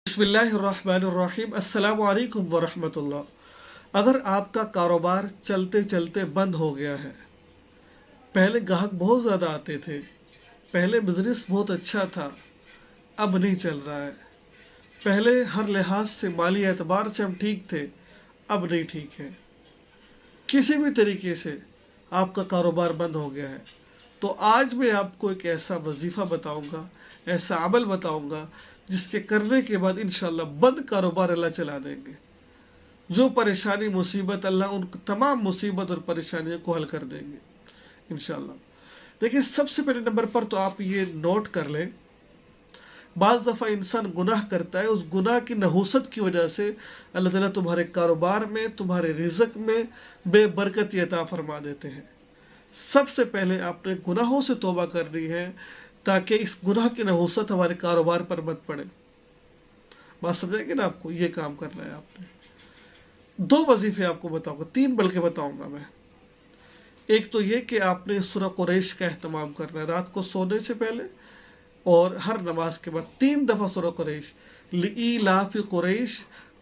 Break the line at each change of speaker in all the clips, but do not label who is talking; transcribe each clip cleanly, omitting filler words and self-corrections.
बिस्मिल्लाहिर्रहमानिर्रहीम अस्सलामु अलैकुम वरहमतुल्लाह। अगर आपका कारोबार चलते चलते बंद हो गया है, पहले ग्राहक बहुत ज़्यादा आते थे, पहले बिजनेस बहुत अच्छा था, अब नहीं चल रहा है, पहले हर लिहाज से माली एतबार से हम ठीक थे, अब नहीं ठीक है, किसी भी तरीके से आपका कारोबार बंद हो गया है, तो आज मैं आपको एक ऐसा वजीफ़ा बताऊंगा, ऐसा अमल बताऊंगा जिसके करने के बाद इंशाअल्लाह बंद कारोबार अल्लाह चला देंगे। जो परेशानी मुसीबत, अल्लाह उन तमाम मुसीबत और परेशानियों को हल कर देंगे इंशाअल्लाह। देखिए, सबसे पहले नंबर पर तो आप ये नोट कर लें, बाज़ दफ़ा इंसान गुनाह करता है, उस गुनाह की नहूसत की वजह से अल्लाह ताला तुम्हारे कारोबार में, तुम्हारे रिज़्क़ में बेबरकती अता फरमा देते हैं। सबसे पहले आपने गुनाहों से तौबा करनी है ताकि इस गुनाह की नहूसत हमारे कारोबार पर मत पड़े। बात समझेंगे ना? आपको ये काम करना है। आपने दो वजीफे आपको बताऊंगा, तीन बल्कि बताऊंगा मैं। एक तो ये कि आपने सूरह कुरैश का एहतमाम करना है रात को सोने से पहले और हर नमाज के बाद 3 दफ़ा सूरह कुरैश, लिईलाफि कुरैश,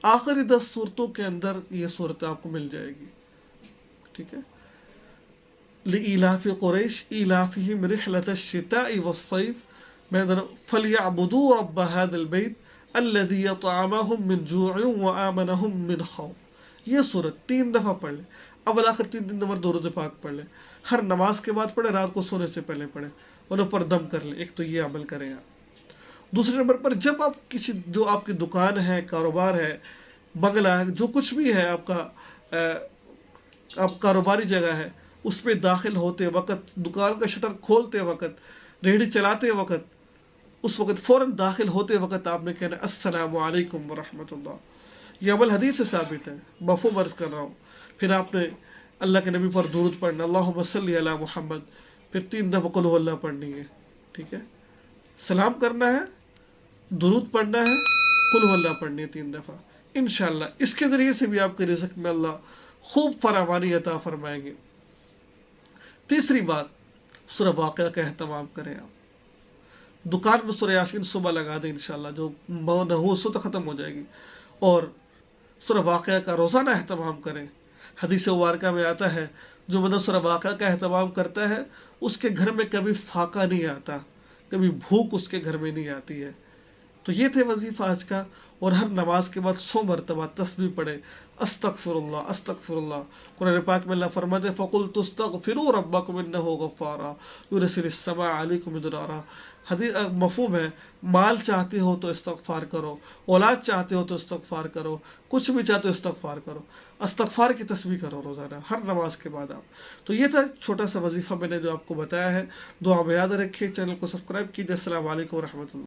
आखिरी 10 सूरतों के अंदर ये सूरत आपको मिल जाएगी। ठीक है, लिईलाफि कुरैश ईलाफिहिम रिहलतश शिताई वस्सैफ फलियअबुदू रब्ब हादिल बैत अल्लज़ी अतअमहुम मिन जूइन व आमनहुम मिन खौफ। ये सूरत 3 दफ़ा पढ़ ले, अव्वल आखिर 3 नंबर दुरूद पाक पढ़ ले, हर नमाज के बाद पढ़े, रात को सोने से पहले पढ़े, उन पर दम कर ले। एक तो ये अमल करें आप। दूसरे नंबर पर, जब आप किसी, जो आपकी दुकान है, कारोबार है, बंगला है, जो कुछ भी है आपका, आप कारोबारी जगह है, उसमें दाखिल होते वक्त, दुकान का शटर खोलते वक्त, रेहड़ी चलाते वक्त, उस वक्त फ़ौरन दाखिल होते वक्त आपने कहना अस्सलामु अलैकुम वरहमतुल्लाह। ये अमल हदीस से साबित है, मफ़हूम अर्ज़ कर रहा हूँ। फिर आपने अल्लाह के नबी पर दुरूद पढ़ना, अल्लाहुम्मा सल्ली अला मुहम्मद, फिर 3 दफ़ा कुल हुवल्लाह पढ़नी है। ठीक है, सलाम करना है, दुरूद पढ़ना है, कुल हुवल्लाह पढ़नी है 3 दफ़ा। इंशाअल्लाह इसके ज़रिए से भी आपके रिज़्क़ में अल्लाह खूब फरावानी अता फरमाएंगे। तीसरी बात, सूरह वाक़िया का एहतमाम करें आप। दुकान में सूरह यासीन सुबह लगा दें इंशाअल्लाह, जो नहूसत ख़त्म हो जाएगी। और सूरह वाक़िया का रोज़ाना एहतमाम करें। हदीस मुबारका में आता है, जो बंदा सूरह वाक़िया का एहतमाम करता है, उसके घर में कभी फाका नहीं आता, कभी भूख उसके घर में नहीं आती है। तो ये थे वजीफ़ा आज का। और हर नमाज के बाद 100 मरतबा तस्बीह पढ़े, अस्तगफिरुल्लाह अस्तगफिरुल्लाह। कुरान पाक में अल्लाह फरमाते फ़कुल तुस्तगफिरू रब्बकुम इन्नहु गफ़्फ़ारा युरसिलिस समा अलैकुम मिदरारा। हदीस मफ़हूम है, माल चाहते हो तो इस्तगफार करो, औलाद चाहते हो तो इस्तगफार करो, कुछ भी चाहते हो इस्तगफार करो, इस्तगफार की तस्बीह करो रोज़ाना हर नमाज के बाद आप। तो ये था छोटा सा वजीफ़ा मैंने जो आपको बताया है। दुआ में याद रखिए, चैनल को सब्सक्राइब कीजिए। अस्सलामु अलैकुम व रहमतुल्लाह।